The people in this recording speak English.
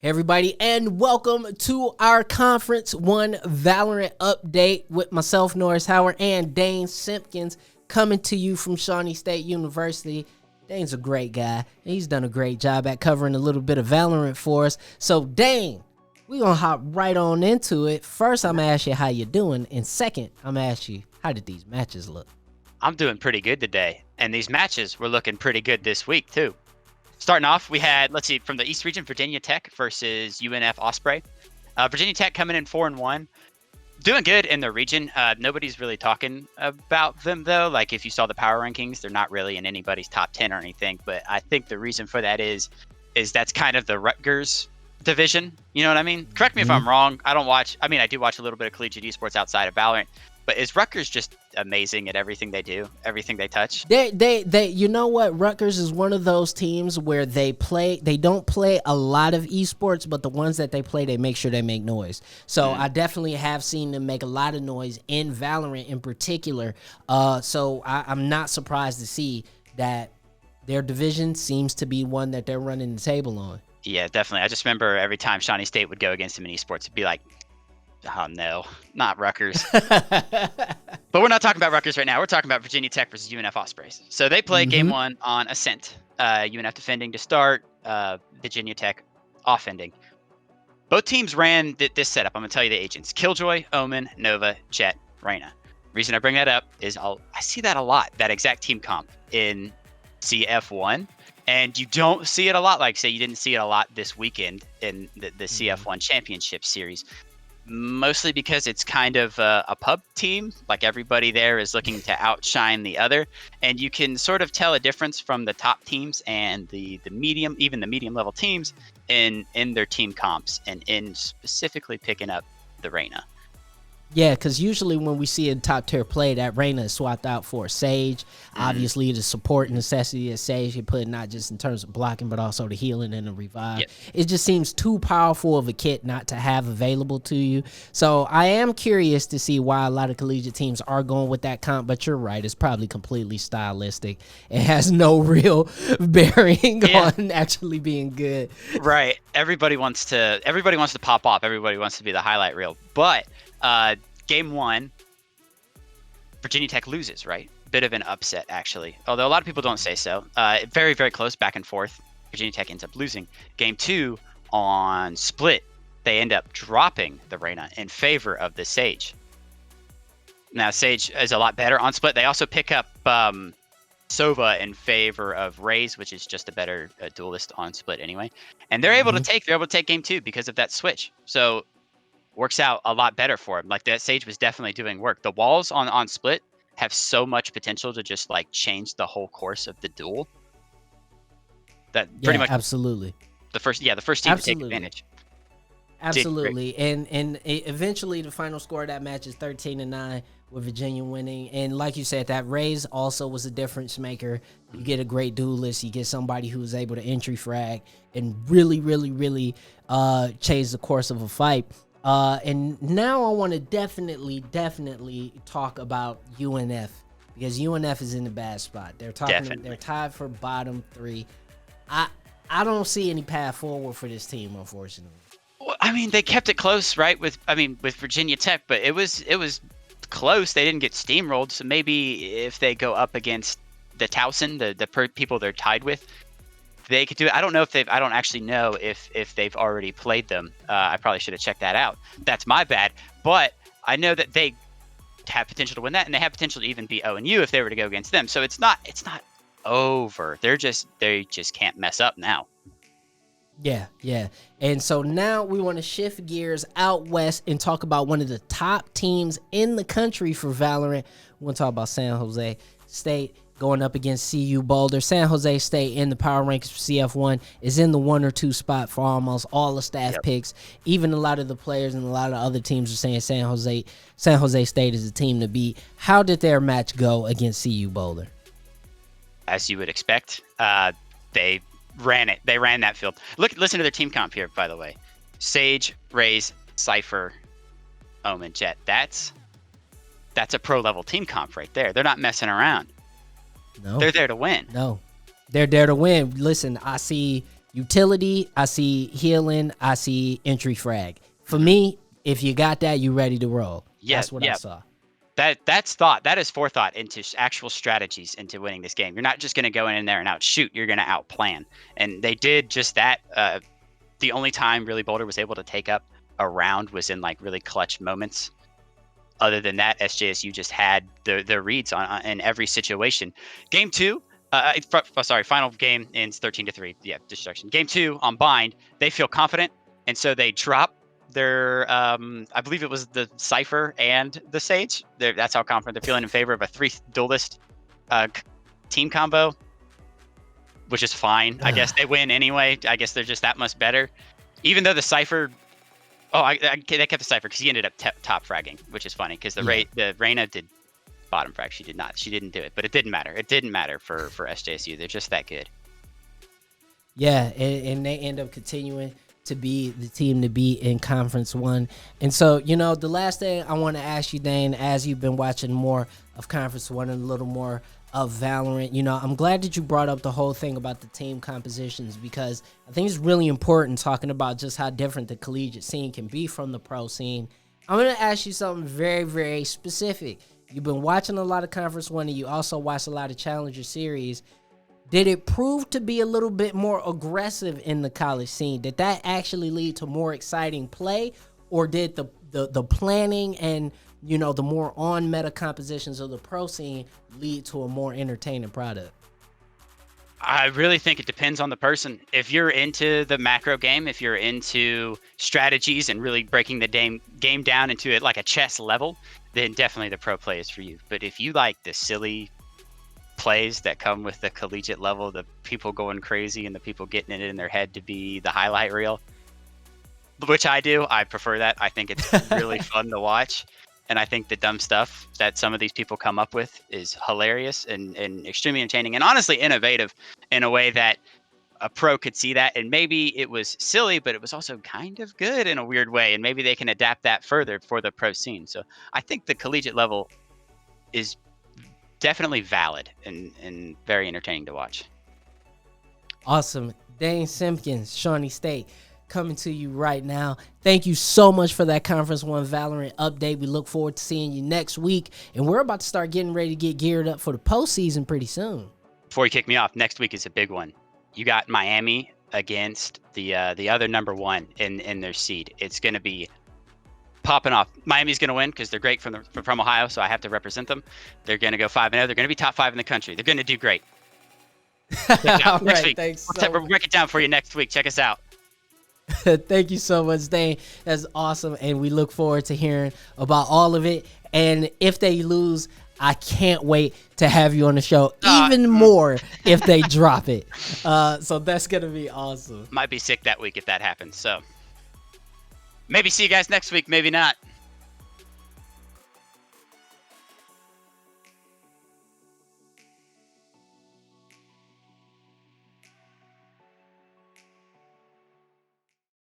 Hey everybody, and welcome to our Conference 1 Valorant update with myself, Norris Howard, and Dane Simpkins, coming to you from Shawnee State University. Dane's a great guy, and he's done a great job at covering a little bit of Valorant for us. So, Dane, we're going to hop right on into it. First, I'm going to ask you how you're doing, and second, I'm going to ask you, how did these matches look? I'm doing pretty good today, and these matches were looking pretty good this week, too. Starting off, we had, let's see, from the East region, Virginia Tech versus UNF Osprey. Virginia Tech coming in 4-1. Doing good in the region. Nobody's really talking about them, though. Like, if you saw the power rankings, they're not really in anybody's top 10 or anything. But I think the reason for that is that's kind of the Rutgers division. You know what I mean? Correct me if I'm wrong. I do watch a little bit of Collegiate Esports outside of Valorant. But is Rutgers just amazing at everything they do, everything they touch? They you know what? Rutgers is one of those teams where they don't play a lot of esports, but the ones that they play, they make sure they make noise. So I definitely have seen them make a lot of noise in Valorant in particular. So I'm not surprised to see that their division seems to be one that they're running the table on. Yeah, definitely. I just remember every time Shawnee State would go against them in esports, it'd be like, oh no, not Rutgers. But we're not talking about Rutgers right now. We're talking about Virginia Tech versus UNF Ospreys. So they play game one on Ascent. UNF defending to start, Virginia Tech offending. Both teams ran this setup. I'm going to tell you the agents. Killjoy, Omen, Nova, Jet, Reyna. Reason I bring that up is I see that a lot, that exact team comp in CF1. And you don't see it a lot. Like, say, you didn't see it a lot this weekend in the CF1 Championship Series. Mostly because it's kind of a pub team. Like, everybody there is looking to outshine the other, and you can sort of tell a difference from the top teams and the medium, even the medium level teams in their team comps, and in specifically picking up the Reyna. Yeah, because usually when we see a top tier play, that Reyna is swapped out for Sage. Obviously, the support necessity of Sage you put not just in terms of blocking, but also the healing and the revive. Yep. It just seems too powerful of a kit not to have available to you. So I am curious to see why a lot of collegiate teams are going with that comp, but you're right. It's probably completely stylistic. It has no real bearing on actually being good. Right. Everybody wants to pop off. Everybody wants to be the highlight reel. But game one, Virginia Tech loses, right? Bit of an upset, actually. Although a lot of people don't say so. Very, very close, back and forth. Virginia Tech ends up losing. Game two, on Split, they end up dropping the Reyna in favor of the Sage. Now, Sage is a lot better on Split. They also pick up Sova in favor of Raze, which is just a better duelist on Split anyway. And they're able to take game two because of that switch. So works out a lot better for him. Like, that Sage was definitely doing work. The walls on Split have so much potential to just like change the whole course of the duel. That pretty much absolutely the first team to take advantage. Absolutely. And eventually the final score of that match is 13-9 with Virginia winning. And like you said, that Raze also was a difference maker. You get a great duelist. You get somebody who's able to entry frag and really, really, really change the course of a fight. And now I want to definitely talk about UNF, because UNF is in the bad spot. They're tied for bottom three. I don't see any path forward for this team, unfortunately. Well, I mean, they kept it close, right? With Virginia Tech, but it was close. They didn't get steamrolled. So maybe if they go up against the Towson, the people they're tied with, they could do it. I don't actually know if they've already played them. I probably should have checked that out. That's my bad. But I know that they have potential to win that, and they have potential to even beat ONU if they were to go against them. So it's not over. They just can't mess up now. Yeah. And so now we want to shift gears out west and talk about one of the top teams in the country for Valorant. We want to talk about San Jose State going up against CU Boulder. San Jose State in the power rankings for CF1 is in the 1 or 2 spot for almost all the staff picks. Even a lot of the players and a lot of other teams are saying San Jose State is a team to beat. How did their match go against CU Boulder? As you would expect, they ran it. They ran that field. Listen to their team comp here, by the way. Sage, Raze, Cypher, Omen, Jet. That's a pro level team comp right there. They're not messing around. No, they're there to win. No, they're there to win. Listen, I see utility, I see healing, I see entry frag. For me, if you got that, you ready to roll. That's what I saw. That's thought. That is forethought into actual strategies into winning this game. You're not just going to go in there and outshoot. You're going to outplan. And they did just that. The only time really Boulder was able to take up a round was in like really clutch moments. Other than that, SJSU just had their reads in every situation. Game 2, final game ends 13-3. Yeah, destruction. Game 2 on bind, they feel confident, and so they drop their I believe it was the Cypher and the Sage. That's how confident they're feeling in favor of a 3 duelist team combo, which is fine. I guess they win anyway. I guess they're just that much better. Even though the Cypher, they kept the Cypher because he ended up top fragging, which is funny because the Reyna did bottom frag. She did not. She didn't do it, but it didn't matter. It didn't matter for SJSU. They're just that good. Yeah, and they end up continuing to be the team to beat in Conference 1. And so, the last thing I want to ask you, Dane, as you've been watching more of Conference 1 and a little more of Valorant, I'm glad that you brought up the whole thing about the team compositions, because I think it's really important talking about just how different the collegiate scene can be from the pro scene. I'm going to ask you something very, very specific. You've been watching a lot of Conference 1 and you also watched a lot of Challenger Series. Did it prove to be a little bit more aggressive in the college scene? Did that actually lead to more exciting play, or did the planning and the more on meta compositions of the pro scene lead to a more entertaining product? I really think it depends on the person. If you're into the macro game, if you're into strategies and really breaking the game down into it like a chess level, then definitely the pro play is for you. But if you like the silly plays that come with the collegiate level, the people going crazy and the people getting it in their head to be the highlight reel, which I do, I prefer that. I think it's really fun to watch. And I think the dumb stuff that some of these people come up with is hilarious and extremely entertaining and honestly innovative in a way that a pro could see that. And maybe it was silly, but it was also kind of good in a weird way. And maybe they can adapt that further for the pro scene. So I think the collegiate level is definitely valid and very entertaining to watch. Awesome. Dane Simpkins, Shawnee State, coming to you right now. Thank you so much for that Conference 1 Valorant update. We look forward to seeing you next week. And we're about to start getting ready to get geared up for the postseason pretty soon. Before you kick me off, next week is a big one. You got Miami against the other number 1 in their seed. It's going to be popping off. Miami's going to win because they're great from Ohio, so I have to represent them. They're going to go 5-0. They're going to be top 5 in the country. They're going to do great. All next right, week. thanks. We'll break it down for you next week. Check us out. Thank you so much, Dane. That's awesome, and we look forward to hearing about all of it. And if they lose, I can't wait to have you on the show even more if they drop it. So that's going to be awesome. Might be sick that week if that happens. So maybe see you guys next week. Maybe not.